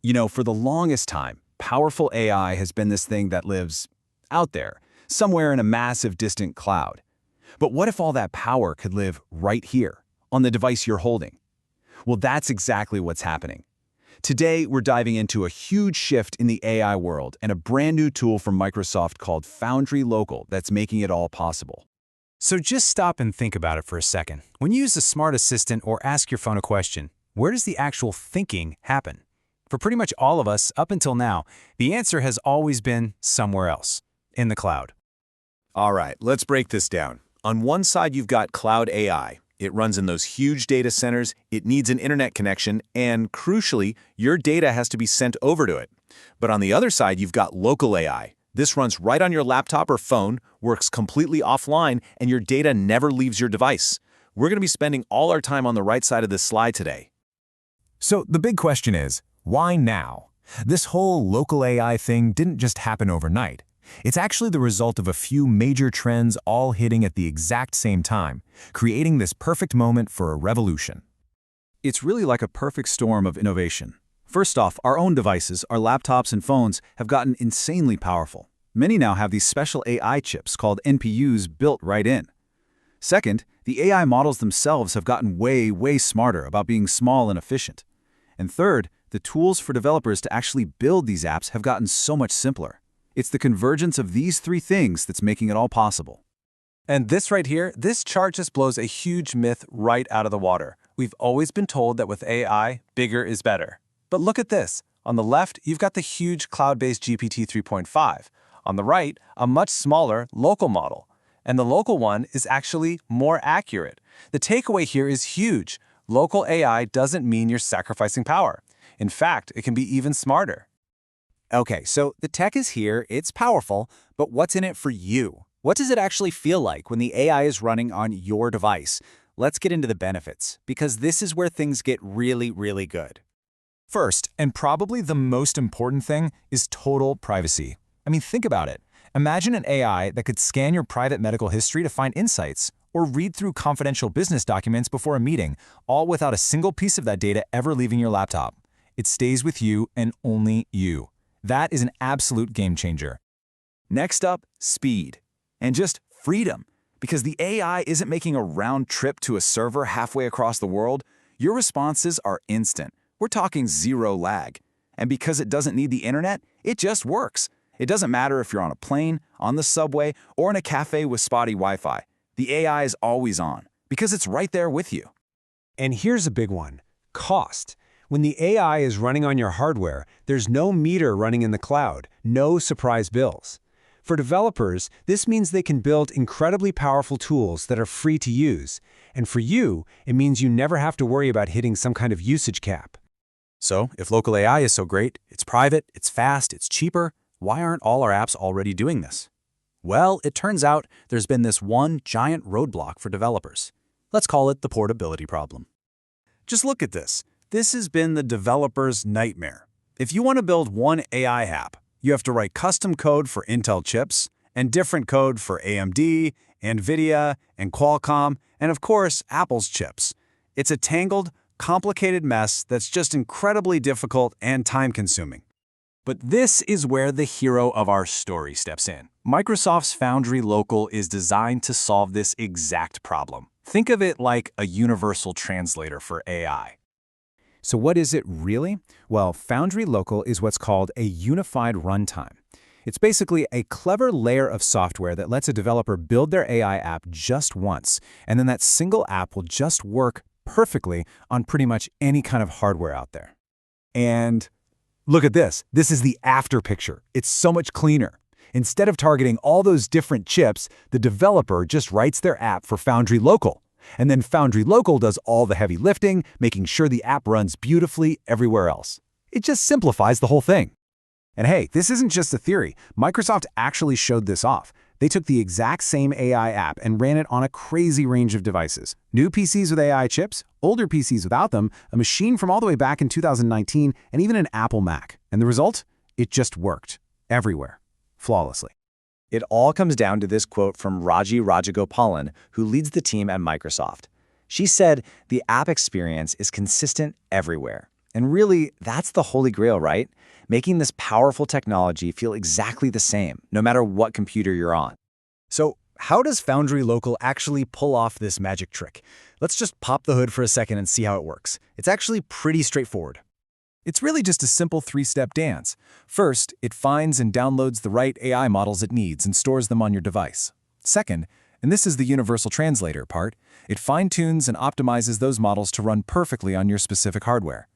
For the longest time, powerful AI has been this thing that lives out there, somewhere in a massive distant cloud. But what if all that power could live right here, on the device you're holding? Well, that's exactly what's happening. Today, we're diving into a huge shift in the AI world and a brand new tool from Microsoft called Foundry Local that's making it all possible. So just stop and think about it for a second. When you use a smart assistant or ask your phone a question, where does the actual thinking happen? For pretty much all of us, up until now, the answer has always been somewhere else, in the cloud. All right, let's break this down. On one side, you've got cloud AI. It runs in those huge data centers, it needs an internet connection, and crucially, your data has to be sent over to it. But on the other side, you've got local AI. This runs right on your laptop or phone, works completely offline, and your data never leaves your device. We're going to be spending all our time on the right side of this slide today. So the big question is, why now? This whole local AI thing didn't just happen overnight. It's actually the result of a few major trends all hitting at the exact same time, creating this perfect moment for a revolution. It's really like a perfect storm of innovation. First off, our own devices, our laptops and phones, have gotten insanely powerful. Many now have these special AI chips called NPUs built right in. Second, the AI models themselves have gotten way smarter about being small and efficient. And third, the tools for developers to actually build these apps have gotten so much simpler. It's the convergence of these three things that's making it all possible. And this right here, this chart just blows a huge myth right out of the water. We've always been told that with AI, bigger is better. But look at this. On the left, you've got the huge cloud-based GPT 3.5. On the right, a much smaller local model. And the local one is actually more accurate. The takeaway here is huge. Local AI doesn't mean you're sacrificing power. In fact, it can be even smarter. Okay, so the tech is here, it's powerful, but what's in it for you? What does it actually feel like when the AI is running on your device? Let's get into the benefits, because this is where things get really good. First, and probably the most important thing, is total privacy. I mean, think about it. Imagine an AI that could scan your private medical history to find insights, or read through confidential business documents before a meeting, all without a single piece of that data ever leaving your laptop. It stays with you and only you. That is an absolute game changer. Next up, speed. And just freedom. Because the AI isn't making a round trip to a server halfway across the world. Your responses are instant. We're talking zero lag. And because it doesn't need the internet, it just works. It doesn't matter if you're on a plane, on the subway, or in a cafe with spotty Wi-Fi. The AI is always on, because it's right there with you. And here's a big one: cost. When the AI is running on your hardware, there's no meter running in the cloud, no surprise bills. For developers, this means they can build incredibly powerful tools that are free to use. And for you, it means you never have to worry about hitting some kind of usage cap. So, if local AI is so great, it's private, it's fast, it's cheaper, why aren't all our apps already doing this? Well, it turns out there's been this one giant roadblock for developers. Let's call it the portability problem. Just look at this. This has been the developer's nightmare. If you want to build one AI app, you have to write custom code for Intel chips and different code for AMD, Nvidia, and Qualcomm, and of course, Apple's chips. It's a tangled, complicated mess that's just incredibly difficult and time-consuming. But this is where the hero of our story steps in. Microsoft's Foundry Local is designed to solve this exact problem. Think of it like a universal translator for AI. So what is it really? Well, Foundry Local is what's called a unified runtime. It's basically a clever layer of software that lets a developer build their AI app just once, and then that single app will just work perfectly on pretty much any kind of hardware out there. And look at this. This is the after picture. It's so much cleaner. Instead of targeting all those different chips, the developer just writes their app for Foundry Local. And then Foundry Local does all the heavy lifting, making sure the app runs beautifully everywhere else. It just simplifies the whole thing. And hey, this isn't just a theory. Microsoft actually showed this off. They took the exact same AI app and ran it on a crazy range of devices. New PCs with AI chips, older PCs without them, a machine from all the way back in 2019, and even an Apple Mac. And the result? It just worked. Everywhere. Flawlessly. It all comes down to this quote from Raji Rajagopalan, who leads the team at Microsoft. She said, "The app experience is consistent everywhere." And really, that's the holy grail, right? Making this powerful technology feel exactly the same, no matter what computer you're on. So, how does Foundry Local actually pull off this magic trick? Let's just pop the hood for a second and see how it works. It's actually pretty straightforward. It's really just a simple three-step dance. First, it finds and downloads the right AI models it needs and stores them on your device. Second, and this is the universal translator part, it fine-tunes and optimizes those models to run perfectly on your specific hardware.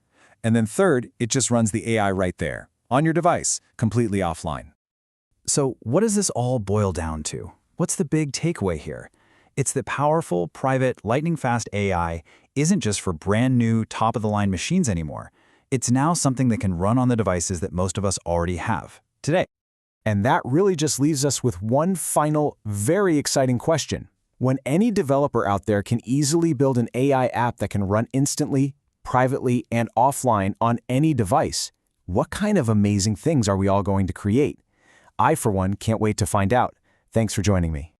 And then third, it just runs the AI right there, on your device, completely offline. So, what does this all boil down to? What's the big takeaway here? It's that powerful, private, lightning-fast AI isn't just for brand new, top-of-the-line machines anymore. It's now something that can run on the devices that most of us already have today. And that really just leaves us with one final, very exciting question. When any developer out there can easily build an AI app that can run instantly, privately, and offline on any device, what kind of amazing things are we all going to create? I, for one, can't wait to find out. Thanks for joining me.